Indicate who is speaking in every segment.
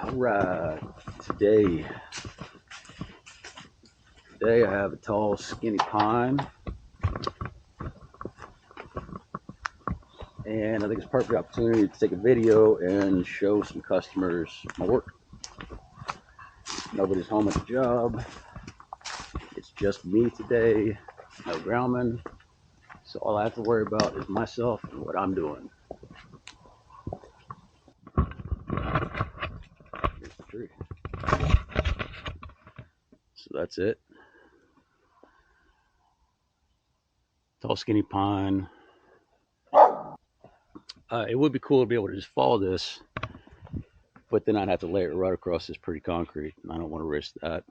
Speaker 1: Alright, today I have a tall, skinny pine, and I think it's a perfect opportunity to take a video and show some customers my work. Nobody's home at the job. It's just me today, no groundman, so all I have to worry about is myself and what I'm doing. Here's the tree. So that's it. Tall, skinny pine. It would be cool to be able to just follow this, but then I'd have to lay it right across this pretty concrete, and I don't want to risk that.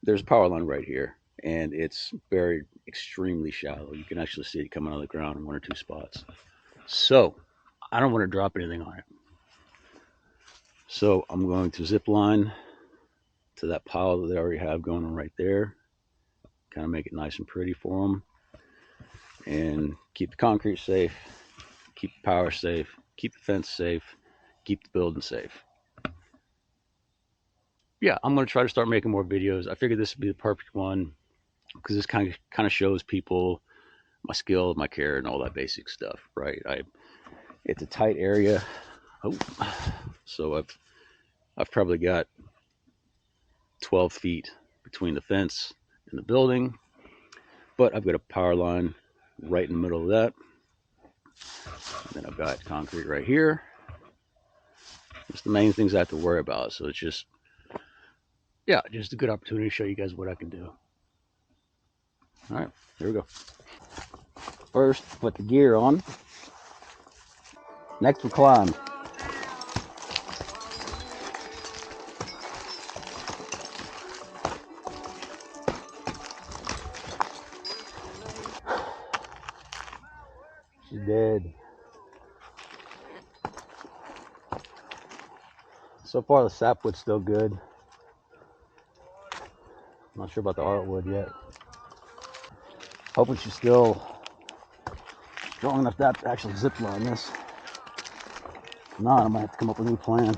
Speaker 1: There's a power line right here, and it's buried extremely shallow. You can actually see it coming out of the ground in one or two spots. So I don't want to drop anything on it. So I'm going to zip line to that pile that they already have going on right there. Kind of make it nice and pretty for them, and keep the concrete safe, keep the power safe, keep the fence safe, keep the building safe. Yeah, I'm going to try to start making more videos. I figured this would be the perfect one because this kind of shows people my skill, my care, and all that basic stuff, right? It's a tight area. So I've probably got 12 feet between the fence and the building, but I've got a power line right in the middle of that. And then I've got concrete right here. It's the main things I have to worry about. So it's just a good opportunity to show you guys what I can do. All right, here we go. First, put the gear on. Next, we climb. She's dead. So far, the sapwood's still good. I'm not sure about the artwood yet. Hoping she's still strong enough to actually zip line this. If not, I might have to come up with a new plan.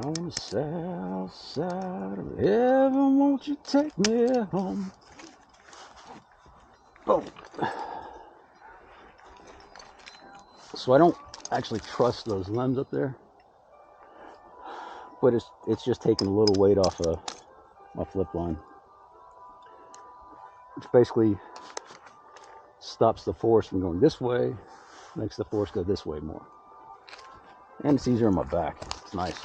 Speaker 1: On the south side of heaven, won't you take me home? Oh. So I don't actually trust those limbs up there, but it's just taking a little weight off of my flip line, which basically stops the force from going this way, makes the force go this way more. And it's easier on my back. It's nice.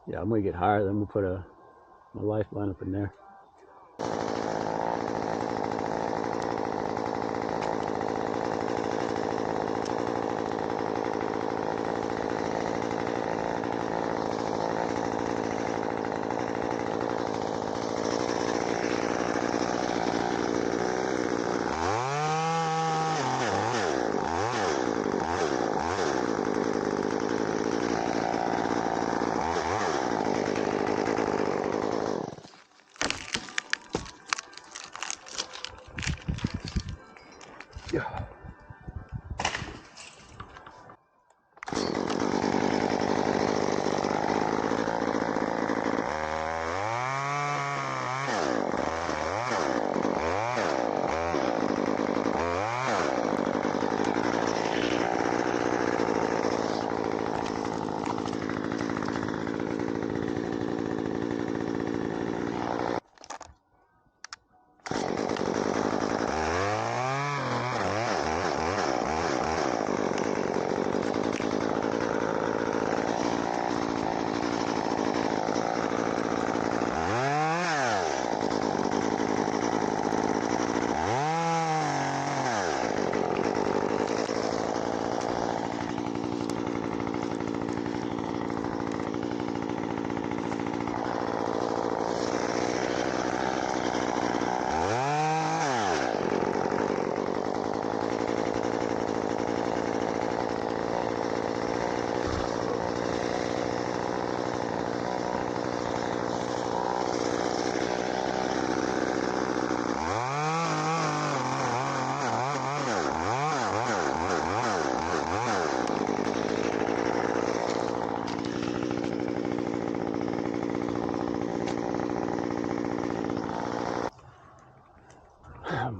Speaker 1: Yeah, I'm gonna get higher, then we'll put my lifeline up in there.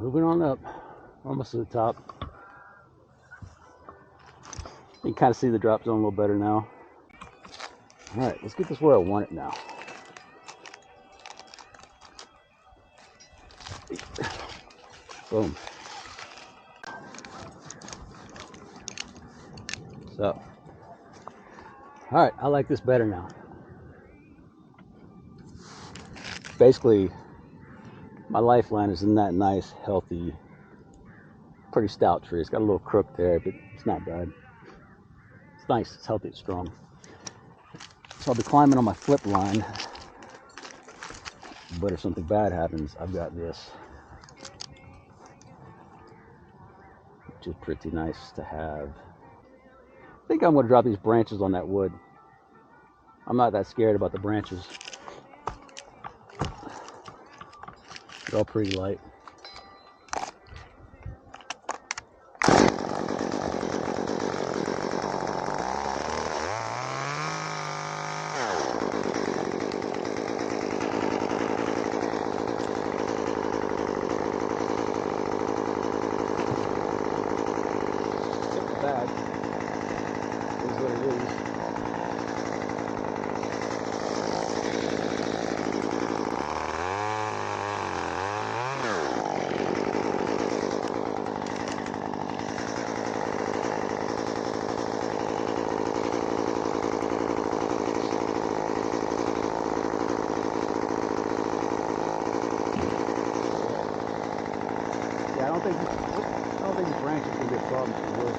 Speaker 1: Moving on up, almost to the top. You can kind of see the drop zone a little better now. All right, let's get this where I want it now. Boom. So, all right, I like this better now. Basically, my lifeline is in that nice, healthy, pretty stout tree. It's got a little crook there, but it's not bad. It's nice, it's healthy, it's strong. So I'll be climbing on my flip line, but if something bad happens, I've got this, which is pretty nice to have. I think I'm going to drop these branches on that wood. I'm not that scared about the branches. They're all pretty light. Bad. Is what it is. Yeah, I don't think these branches can be a problem for the wood.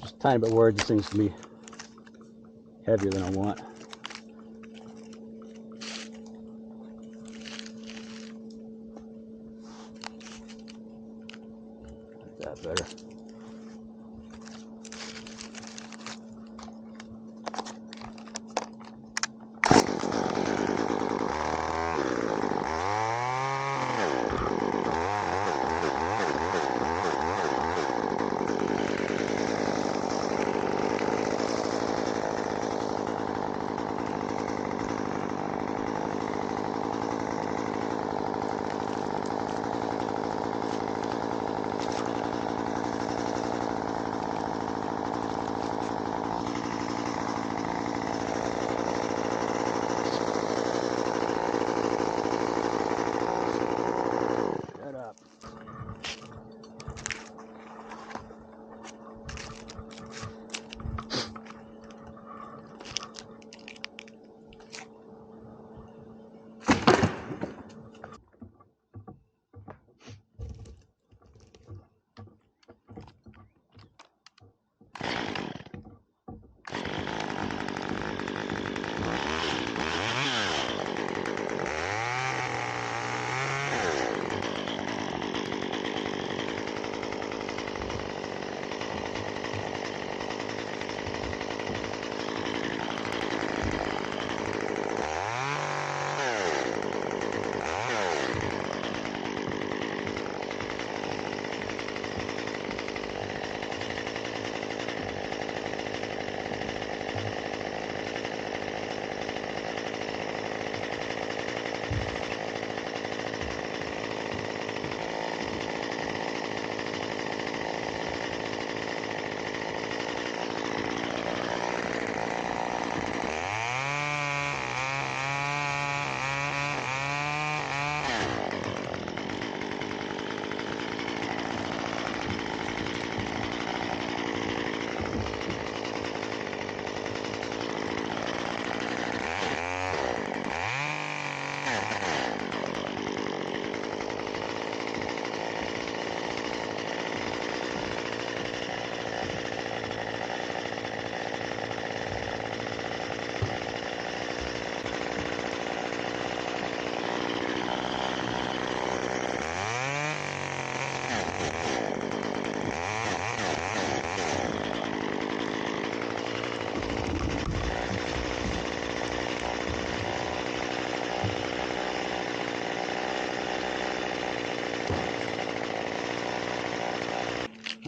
Speaker 1: Just a tiny bit worried this seems to be heavier than I want. Like that better.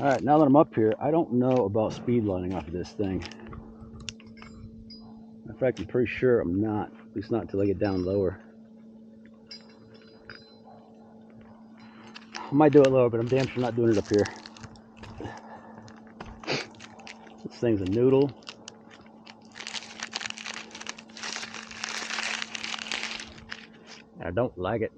Speaker 1: Alright, now that I'm up here, I don't know about speed lining off of this thing. In fact, I'm pretty sure I'm not. At least not until I get down lower. I might do it lower, but I'm damn sure not doing it up here. This thing's a noodle. I don't like it.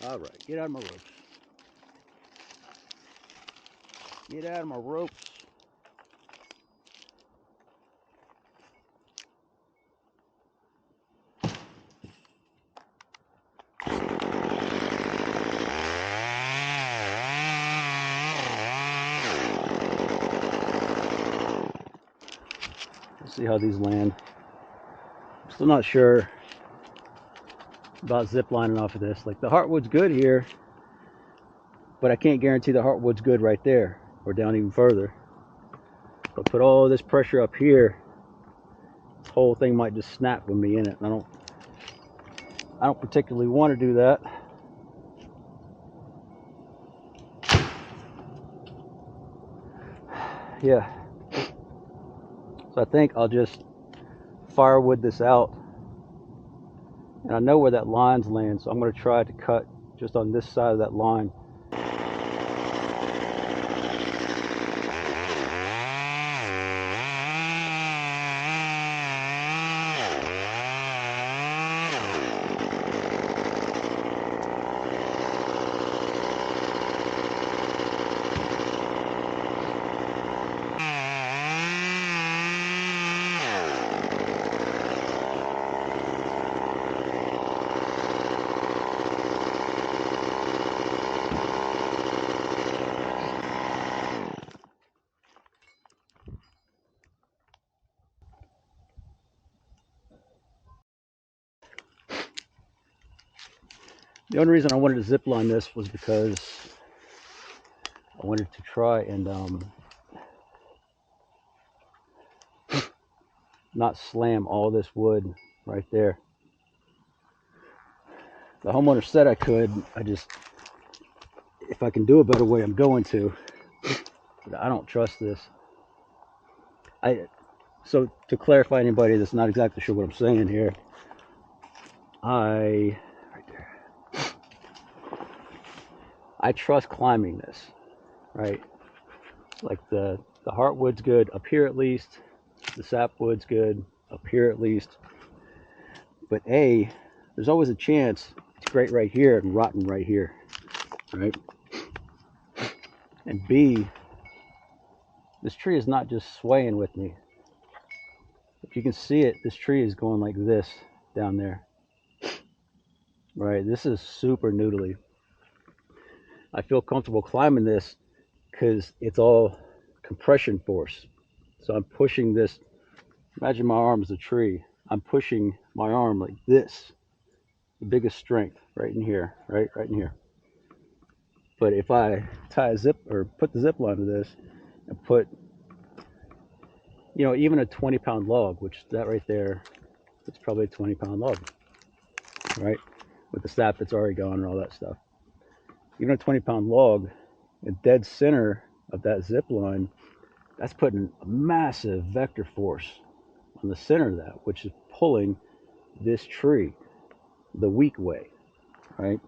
Speaker 1: All right, get out of my ropes. Get out of my ropes. Let's see how these land. I'm still not sure about zip lining off of this. Like, the heartwood's good here, but I can't guarantee the heartwood's good right there or down even further. But put all this pressure up here, this whole thing might just snap with me in it. And I don't particularly want to do that. Yeah. So I think I'll just firewood this out. And I know where that line's land, so I'm going to try to cut just on this side of that line. The only reason I wanted to zip line this was because I wanted to try and not slam all this wood right there. The homeowner said I could. If I can do a better way, I'm going to. But I don't trust this. So to clarify anybody that's not exactly sure what I'm saying here, right there. I trust climbing this, right? Like the heartwood's good up here at least. The sapwood's good up here at least. But A, there's always a chance it's great right here and rotten right here, right? And B, this tree is not just swaying with me. If you can see it, this tree is going like this down there. Right, this is super noodly. I feel comfortable climbing this because it's all compression force. So I'm pushing this. Imagine my arm is a tree. I'm pushing my arm like this. The biggest strength right in here, right in here. But if I tie a zip or put the zip line to this and put, even a 20-pound log, which that right there, it's probably a 20-pound log, right? With the sap that's already gone and all that stuff. Even a 20-pound log, a dead center of that zip line, that's putting a massive vector force on the center of that, which is pulling this tree the weak way, right?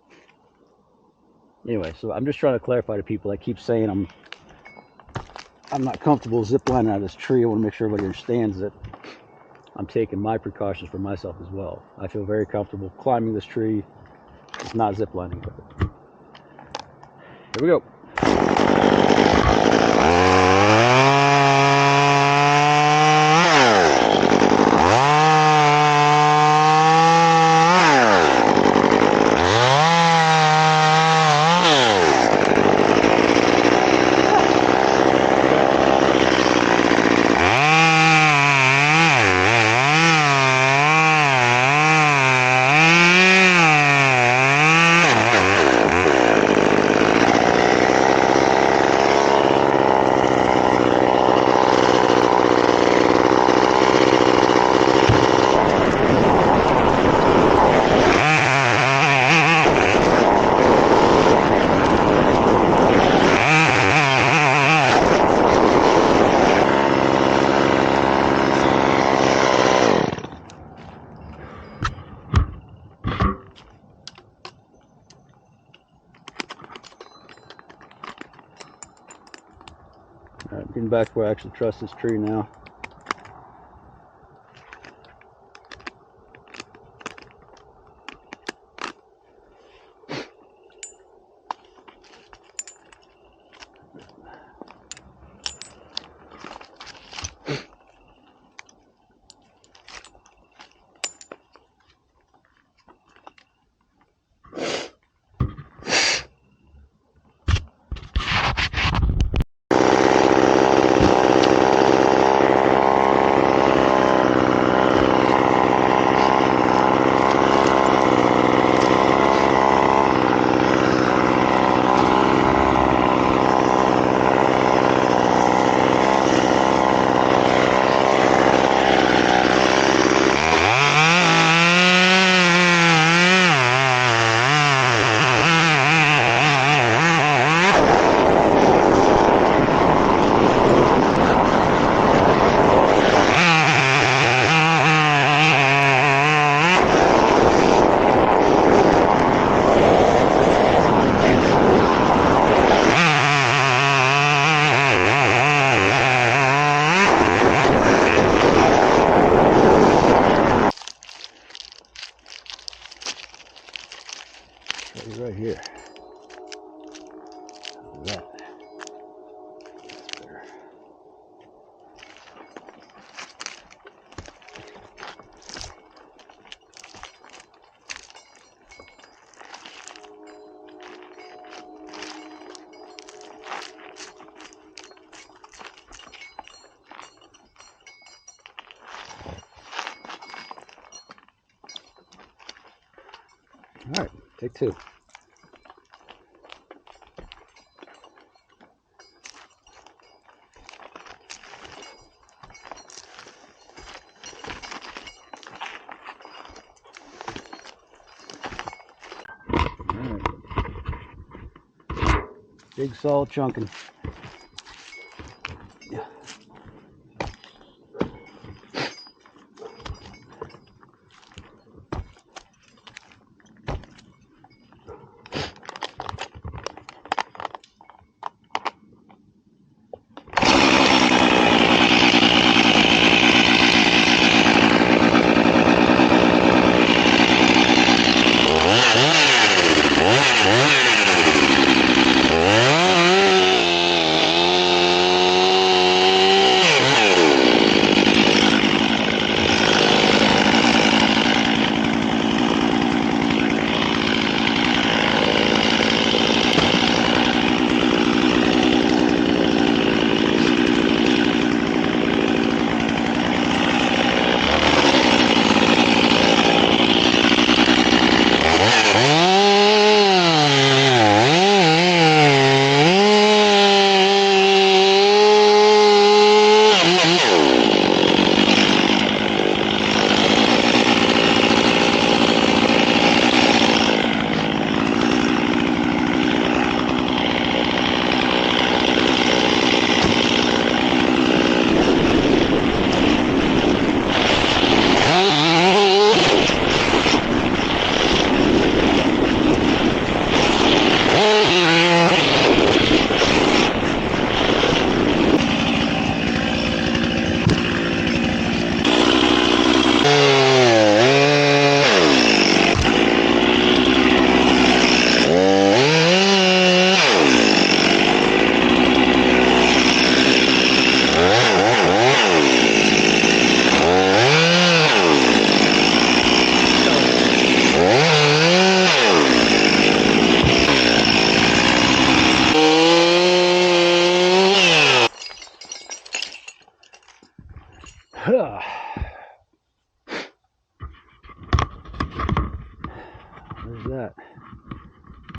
Speaker 1: Anyway, so I'm just trying to clarify to people. I keep saying I'm not comfortable zip lining out of this tree. I want to make sure everybody understands that I'm taking my precautions for myself as well. I feel very comfortable climbing this tree, just not zip lining with it. Here we go. Getting back to where I actually trust this tree now. Right here. That. That's better. All right, take two. Big solid chunking. Yeah. There's that.